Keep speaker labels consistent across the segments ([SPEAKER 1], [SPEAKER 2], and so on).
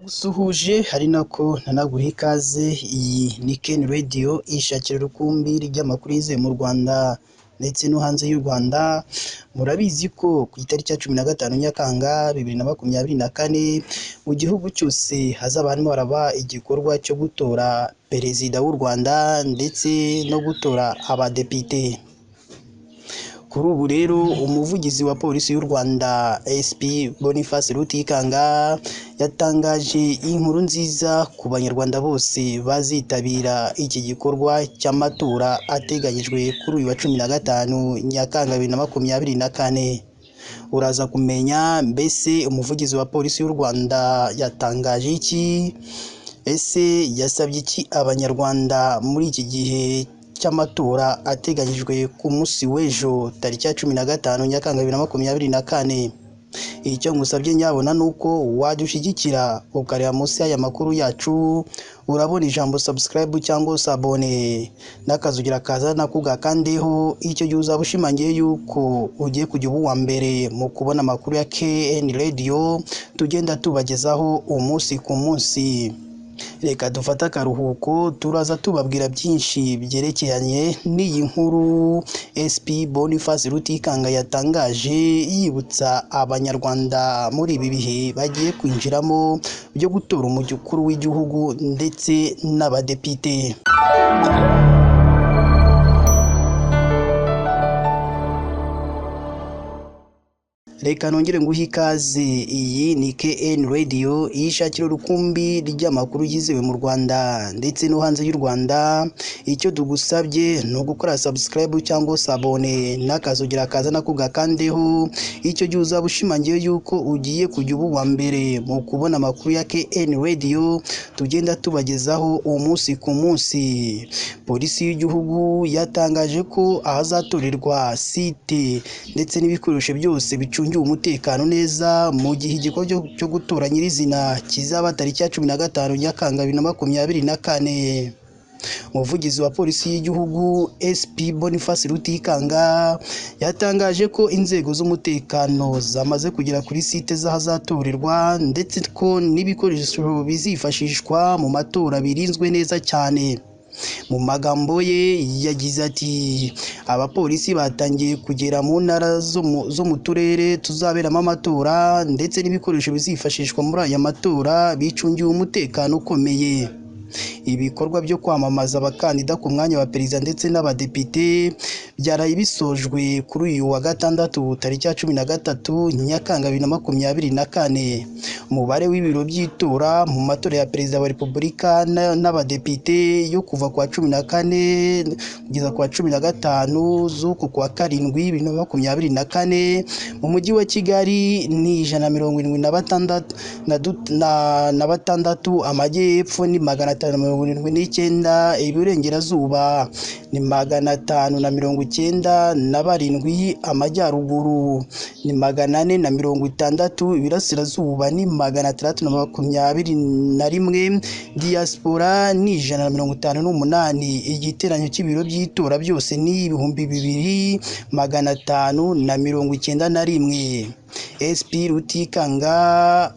[SPEAKER 1] Suhuje hari nako ntanaguha ikaze. Iyi ni Ken Radio ishakira urukumbi ry'amakuru yizewe mu Rwanda ndetse no hanze y'u Rwanda. Murabizi ko ku itariki ya 15 Nyakanga 2024 mu gihugu cyose hazaba harimo haraba igikorwa cyo gutora perezida w'u Rwanda ndetse no gutora abadepite. Kuri ubu rero umuvugizi wa polisi y'u Rwanda SP Boniface Rutikanga yatangaje inkuru nziza ku banyarwanda bose bazitabira iki gikorwa cy'amatora ateganyijwe kuri uyu wa 15 Nyakanga 2024. Uraza kumenya mbese umuvugizi wa polisi y'u Rwanda yatangaje iki, ese yasabye iki abanyarwanda muri iki gihe cy'amatora ateganyijwe ku munsi w'ejo tariki ya 15 Nyakanga 2024. Icyo ngusabye nyabona nuko wadushyigikira ukareba munsi y'aya makuru yacu, urabona ijambo subscribe cyangwa sabone n'akazugira kaza nakuga kandeho. Icyo gihe uzaba ushimangiye yuko ugiye kujya uba uwa mbere mu kubona amakuru ya KN Radio tugenda tubagezaho umunsi ku munsi. Reka dufate akaruhuko, turaza tubabwira byinshi byerekeranye n'iyi nkuru SP Boniface Rutikanga yatangaje yibutsa abanyarwanda muri ibi bihe bagiye kwinjiramo byo gutora umukuru w'igihugu ndetse n'abadepite. Reka nongere nguhe ikaze. Iyi ni KN Radio ishakira urukumbi ry'amakuru yizewe mu Rwanda ndetse no hanze y'u Rwanda. Icyo tugusabye ni ugukora subscribe cyangwa sabone n'akazugira kaza nakuga kandeho. Icyo gihe uzaba ushimangiye yuko ugiye kujya uba uwa mbere mu kubona amakuru ya KN Radio tugenda tubagezaho umunsi ku munsi. Polisi y'igihugu yatangaje ko ahazatorerwa site ndetse n'ibikoresho byose bicungiwe umutekano neza mu gihe igikorwa cyo gutora nyirizina kizaba tariki ya 15 Nyakanga 2024. Umuvugizi wa polisi y'igihugu SP Boniface Rutikanga yatangaje ko inzego z'umutekano zamaze kugera kuri site z'ahazatorerwa ndetse ko n'ibikoresho bizifashishwa mu matora birinzwe neza cyane. Mu magambo ye yagize ati abapolisi batangiye kugera mu ntara zo mu turere tuzaberamo amatora ndetse n'ibikoresho bizifashishwa muri aya matora bicungiwe umutekano ukomeye. Ibikorwa byo kwamamaza abakandida ku mwanya wa perezida ndetse n'abadepite byaraye bisojwe kuri uyu wa gatandatu tariki ya 13 Nyakanga 2024. Umubare w'ibiro by'itora mu matora ya perezida wa Repubulika n'abadepite yo kuva kwa 14 kugeza kwa 15 z'uku kwa 7 2024 mu mujyi wa Kigali ni 176 amajyepfo ni 579, iburengerazuba ni 597, amajyaruguru ni 460, ibirasirazuba ni 621, diaspora ni 158. Igiteranyo cy'ibiro by'itora byose ni 2591. SP Rutikanga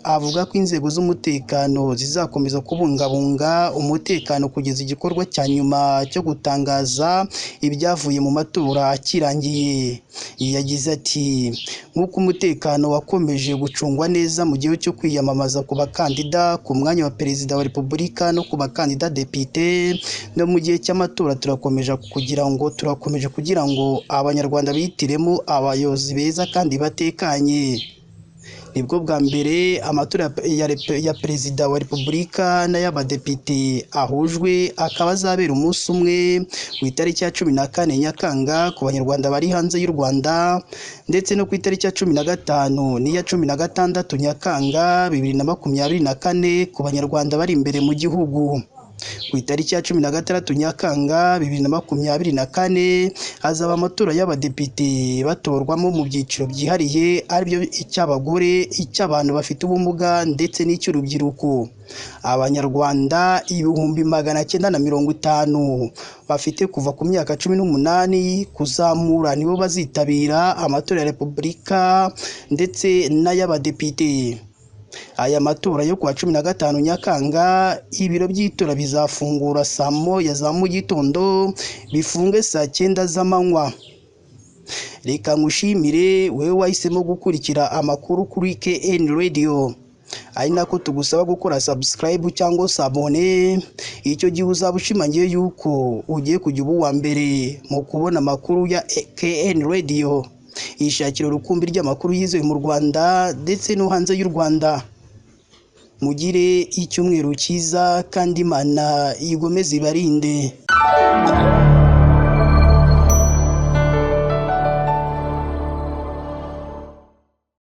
[SPEAKER 1] avuga ko inzego z'umutekano zizakomeza kubungabunga umutekano kugeza igikorwa cya nyuma cyo gutangaza ibyavuye mu matora kirangiye. Yagize ati nk'uko umutekano wakomeje gucungwa neza mu gihe cyo kwiyamamaza ku bakandida ku mwanya wa perezida wa Repubulika no ku bakandida depite, no mu gihe cy'amatora turakomeje kugira ngo abanyarwanda bihitiremo abayobozi beza kandi batekanye. Nibwo bwa mbere amatora ya perezida wa Repubulika n'ay'abadepite ahujwe, akaba azabera umunsi umwe ku itariki ya 14 Nyakanga ku banyarwanda bari hanze y'u Rwanda ndetse no ku itariki ya 15 n'iya 16 Nyakanga 2024 ku banyarwanda bari imbere mu gihugu. Ku itariki ya 16 Nyakanga 2024 hazaba amatora y'abadepite batorwamo mu byiciro byihariye aribyo icy'abagore, icy'abantu bafite ubumuga ndetse n'icy'urubyiruko. Abanyarwanda 950 bafite kuva ku myaka 18 kuzamura nibo bazitabira amatora ya Repubulika ndetse n'ay'abadepite. Aya matora yo kuwa 15 Nyakanga, ibiro by'itora bizafungura saa moya za mu gitondo bifunge saa 9 z'amanywa. Reka ngushimire wewe wahisemo gukurikira amakuru kuri KN Radio. Ari nako tugusaba gukora subscribe cyangwa sabone, icyo gihe uzabushimangiye yuko ugiye kujya ubu wa mbere mu kubona amakuru ya KN Radio, ishakiro rukumbi ry'amakuru yizewe mu Rwanda ndetse no hanze y'u Rwanda. Mugire icyumweru cyiza kandi Imana igomeze ibarinde.